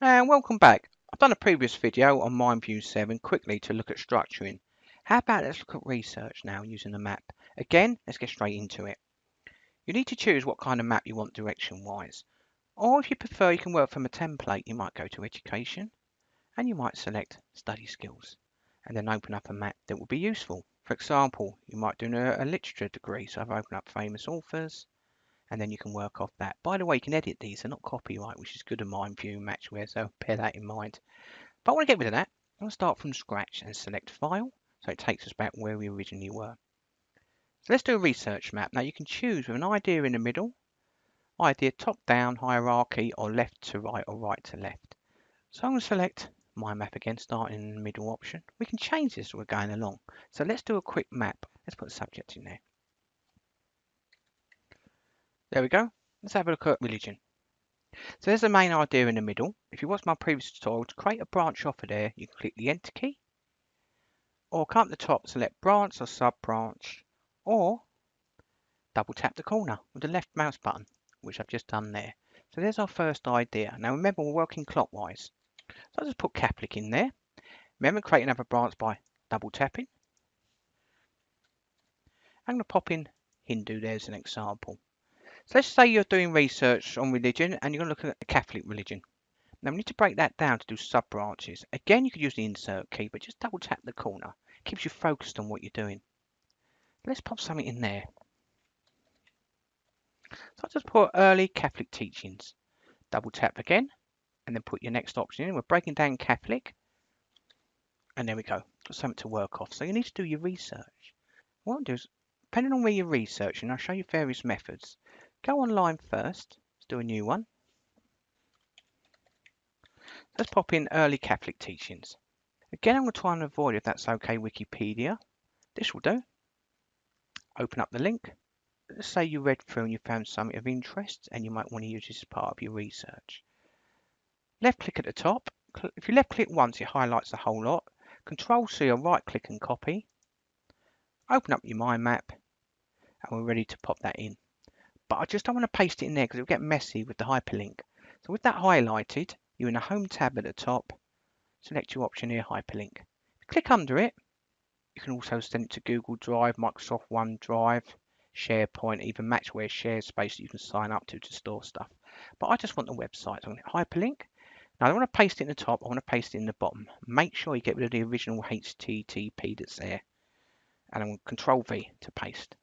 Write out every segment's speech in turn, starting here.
And welcome back. I've done a previous video on MindView 7 quickly to look at structuring. How about let's look at research now using the map. Again, let's get straight into it. You need to choose what kind of map you want direction-wise. Or if you prefer, you can work from a template. You might go to Education and you might select Study Skills and then open up a map that will be useful. For example, you might do a literature degree, so I've opened up famous authors and then you can work off that. By the way, you can edit these, they're not copyright, which is good in MindView and MatchWare, so bear that in mind. But I want to get rid of that. I'm going to start from scratch and select File, so it takes us back where we originally were. So let's do a research map. Now you can choose with an idea in the middle, idea top-down, hierarchy, or left to right or right to left. So I'm going to select my map again, starting in the middle option. We can change this as we're going along. So let's do a quick map. Let's put a subject in there. There we go. Let's have a look at religion. So there's the main idea in the middle. If you watch my previous tutorial, to create a branch off of there, you can click the Enter key, or come up the top, select branch or sub-branch, or double tap the corner with the left mouse button, which I've just done there. So there's our first idea. Now remember, we're working clockwise. So I'll just put Catholic in there. Remember, create another branch by double tapping. I'm going to pop in Hindu there as an example. So let's say you're doing research on religion and you're going to look at the Catholic religion. Now we need to break that down to do sub-branches. Again, you could use the insert key, but just double tap the corner. It keeps you focused on what you're doing. Let's pop something in there. So I'll just put early Catholic teachings. Double tap again, and then put your next option in. We're breaking down Catholic. And there we go. Got something to work off. So you need to do your research. What I'll do is, depending on where you're researching, I'll show you various methods. Go online first. Let's do a new one. Let's pop in early Catholic teachings. Again, I'm going to try and avoid, if that's okay, Wikipedia. This will do. Open up the link. Let's say you read through and you found something of interest and you might want to use this as part of your research. Left click at the top. If you left click once, it highlights the whole lot. Control C or right click and copy. Open up your mind map and we're ready to pop that in. But I just don't want to paste it in there because it'll get messy with the hyperlink. So with that highlighted, you're in the home tab at the top. Select your option here, hyperlink. Click under it. You can also send it to Google Drive, Microsoft OneDrive, SharePoint, even MatchWare share space that you can sign up to store stuff. But I just want the website. So I'm going to hyperlink. Now I don't want to paste it in the top, I want to paste it in the bottom. Make sure you get rid of the original HTTP that's there. And I'm going to Control V to paste.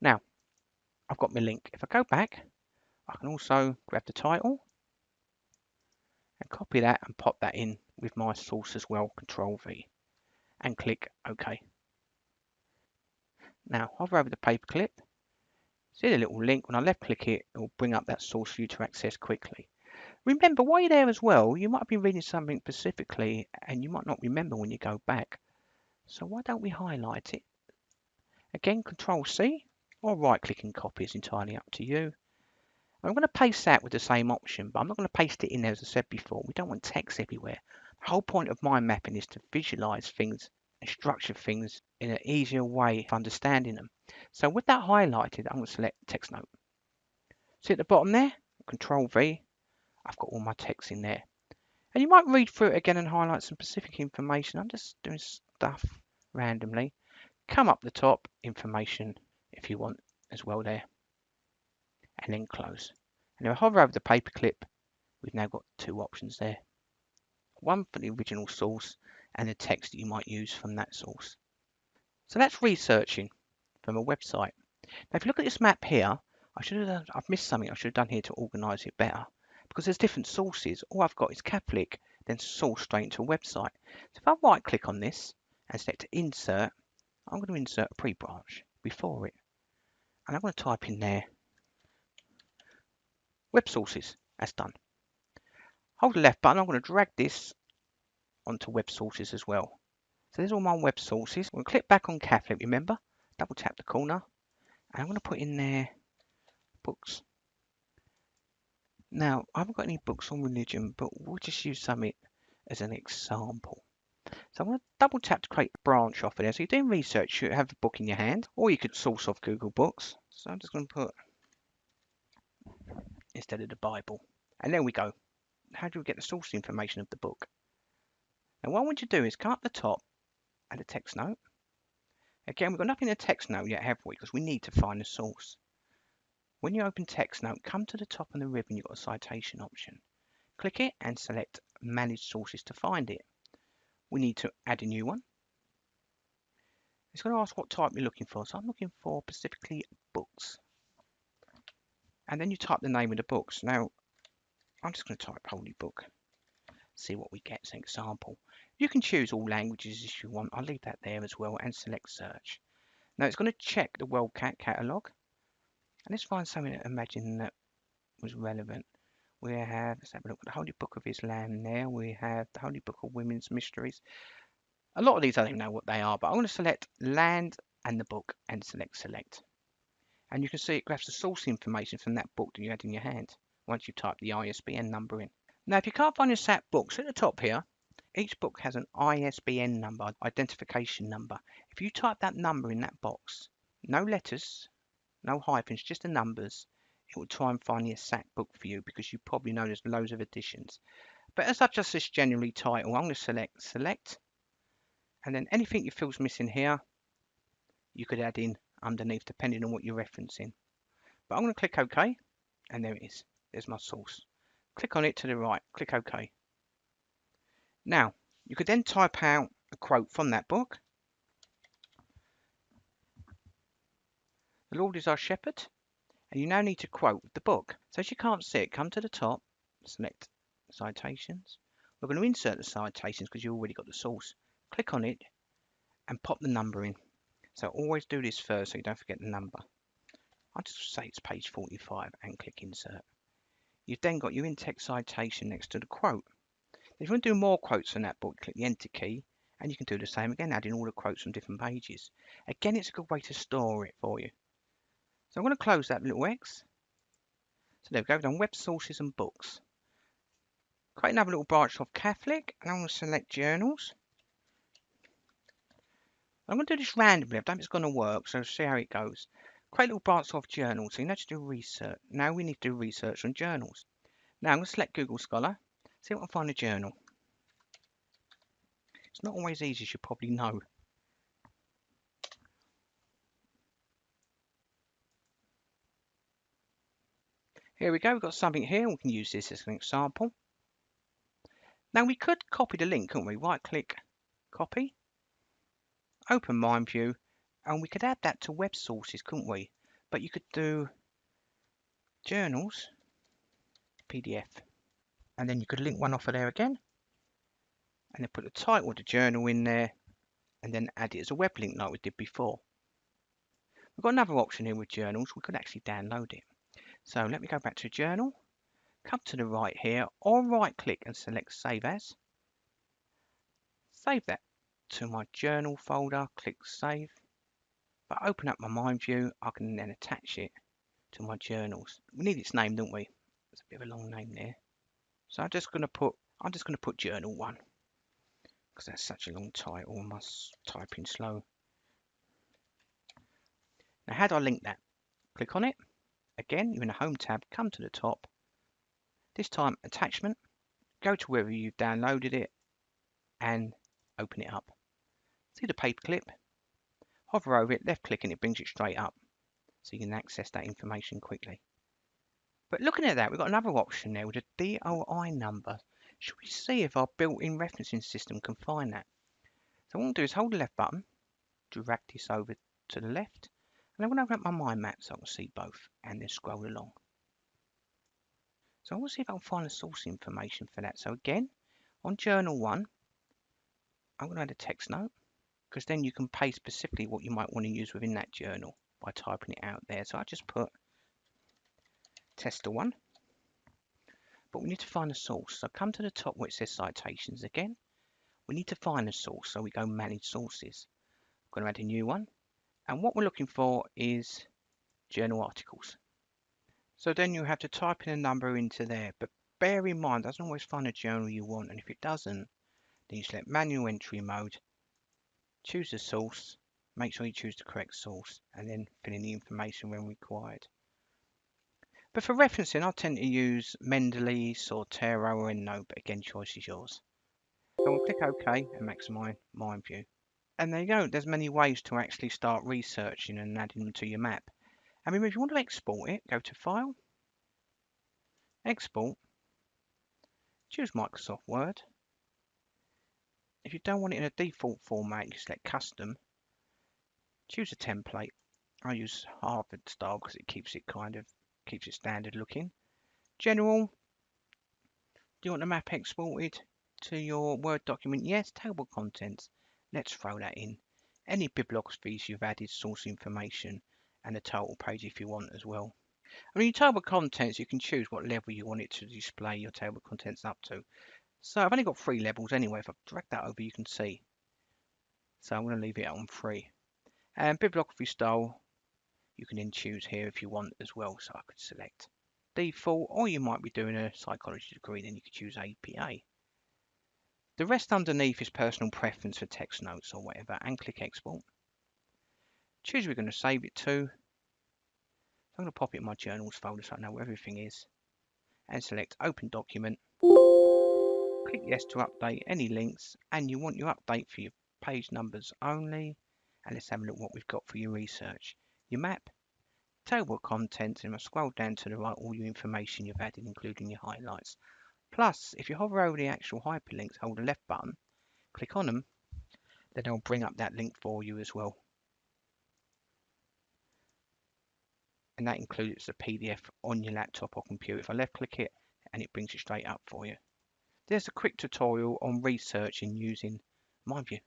Now, I've got my link. If I go back, I can also grab the title and copy that and pop that in with my source as well, Control V, and click OK. Now, hover over the paperclip. See the little link. When I left click it, it will bring up that source for you to access quickly. Remember, while you're there as well, you might have been reading something specifically and you might not remember when you go back. So why don't we highlight it? Again, Control C or right click and copy is entirely up to you. I'm going to paste that with the same option, but I'm not going to paste it in there as I said before. We don't want text everywhere. The whole point of mind mapping is to visualize things and structure things in an easier way of understanding them. So with that highlighted, I'm going to select text note. See at the bottom there, Control V, I've got all my text in there. And you might read through it again and highlight some specific information. I'm just doing stuff randomly. Come up the top, information if you want as well there. And then close. And if I hover over the paperclip, we've now got two options there. One for the original source and the text that you might use from that source. So that's researching from a website. Now if you look at this map here, I've missed something I should have done here to organise it better. Because there's different sources. All I've got is Catholic, then source straight into a website. So if I right click on this and select insert, I'm going to insert a pre-branch before it. And I'm going to type in there web sources. That's done. Hold the left button, I'm going to drag this onto web sources as well. So there's all my web sources. We'll click back on Catholic, remember? Double tap the corner. And I'm going to put in there books. Now, I haven't got any books on religion, but we'll just use something as an example. So I'm going to double tap to create a branch off of there. So you're doing research, you have a book in your hand, or you could source off Google Books. So I'm just going to put instead of the Bible. And there we go. how do we get the source information of the book? Now what I want you to do is come up the top, add a text note. Again, we've got nothing in the text note yet, have we? Because we need to find the source. When you open text note, come to the top of the ribbon, you've got a citation option. Click it and select Manage Sources to find it. We need to add a new one. It's going to ask what type you're looking for. So I'm looking for specifically books. And then you type the name of the books. Now, I'm just going to type Holy Book. See what we get as an example. You can choose all languages if you want. I'll leave that there as well and select search. Now it's going to check the WorldCat catalogue. And let's find something that imagine that was relevant. We have, let's have a look at the Holy Book of Islam there. We have the Holy Book of Women's Mysteries. A lot of these I don't even know what they are, but I'm going to select land and the book and select. And you can see it grabs the source information from that book that you had in your hand once you type the ISBN number in. Now, if you can't find your SAP books, at the top here, each book has an ISBN number, identification number. If you type that number in that box, no letters, no hyphens, just the numbers, it will try and find the exact book for you because you probably know there's loads of editions. But as I've just this generally title, I'm going to select, and then anything you feel's missing here, you could add in underneath depending on what you're referencing. But I'm going to click OK, and there it is. There's my source. Click on it to the right, click OK. Now, you could then type out a quote from that book. The Lord is our shepherd, and you now need to quote the book. So as you can't see it, come to the top, select citations. We're going to insert the citations because you already got the source. Click on it and pop the number in. So always do this first so you don't forget the number. I'll just say it's page 45 and click insert. You've then got your in-text citation next to the quote. If you want to do more quotes from that book, click the enter key and you can do the same again, adding all the quotes from different pages. Again, it's a good way to store it for you. So I'm going to close that little X. So there we go, we've done web sources and books. Create another little branch of Catholic, and I'm going to select journals. I'm going to do this randomly, I don't think it's going to work, so see how it goes. Create a little branch of journals, so you know to do research. Now we need to do research on journals. Now I'm going to select Google Scholar, see if I can find a journal. It's not always easy, as you probably know. Here we go, we've got something here, we can use this as an example. Now we could copy the link, couldn't we? Right click, copy, open MindView, and we could add that to web sources, couldn't we? But you could do journals, PDF, and then you could link one off of there again, and then put the title of the journal in there, and then add it as a web link like we did before. We've got another option here with journals, we could actually download it. So let me go back to journal, come to the right here, or right click and select Save As. Save that to my journal folder, click Save. If I open up my MindView, I can then attach it to my journals. We need its name, don't we? It's a bit of a long name there. So I'm just going to put Journal 1 because that's such a long title. I must type in slow. Now, how do I link that? Click on it. Again, you're in the Home tab. Come to the top. This time, Attachment. Go to wherever you've downloaded it and open it up. See the paperclip? Hover over it, left click, and it brings it straight up, so you can access that information quickly. But looking at that, we've got another option there with a DOI number. Should we see if our built-in referencing system can find that? So what I'm going to do is hold the left button, drag this over to the left, and I'm going to open up my mind map so I can see both, and then scroll along. So I want to see if I can find the source information for that. So again, on Journal 1, I'm going to add a text note, because then you can pay specifically what you might want to use within that journal by typing it out there. So I just put Tester 1. But we need to find the source. So come to the top where it says citations again. We need to find the source, so we go manage sources. I'm going to add a new one. And what we're looking for is journal articles. So then you have to type in a number into there. But bear in mind, it doesn't always find a journal you want. And if it doesn't, then you select manual entry mode, choose the source, make sure you choose the correct source, and then fill in the information when required. But for referencing, I tend to use Mendeley, Sortero, or EndNote, but again, choice is yours. So I'll click OK and maximize MindView. And there you go. There's many ways to actually start researching and adding them to your map. And remember, if you want to export it, go to File, Export, choose Microsoft Word. If you don't want it in a default format, you select Custom, choose a template. I use Harvard style because it keeps it standard looking. General, do you want the map exported to your Word document? Yes. Table contents, let's throw that in. Any bibliographies you've added, source information, and the total page if you want as well. I mean, your table contents, you can choose what level you want it to display your table contents up to. So I've only got 3 levels anyway. If I drag that over, you can see. So I'm going to leave it on 3. And bibliography style, you can then choose here if you want as well. So I could select default, or you might be doing a psychology degree, then you could choose APA. The rest underneath is personal preference for text notes or whatever, and click export. Choose where we're going to save it to. I'm going to pop it in my journals folder so I know where everything is, and select open document. Click yes to update any links, and you want your update for your page numbers only. And let's have a look what we've got for your research. Your map, table of contents, and we'll scroll down to the right, all your information you've added, including your highlights. Plus, if you hover over the actual hyperlinks, hold the left button, click on them, then they'll bring up that link for you as well. And that includes the PDF on your laptop or computer. If I left click it, and it brings it straight up for you. There's a quick tutorial on researching using MindView.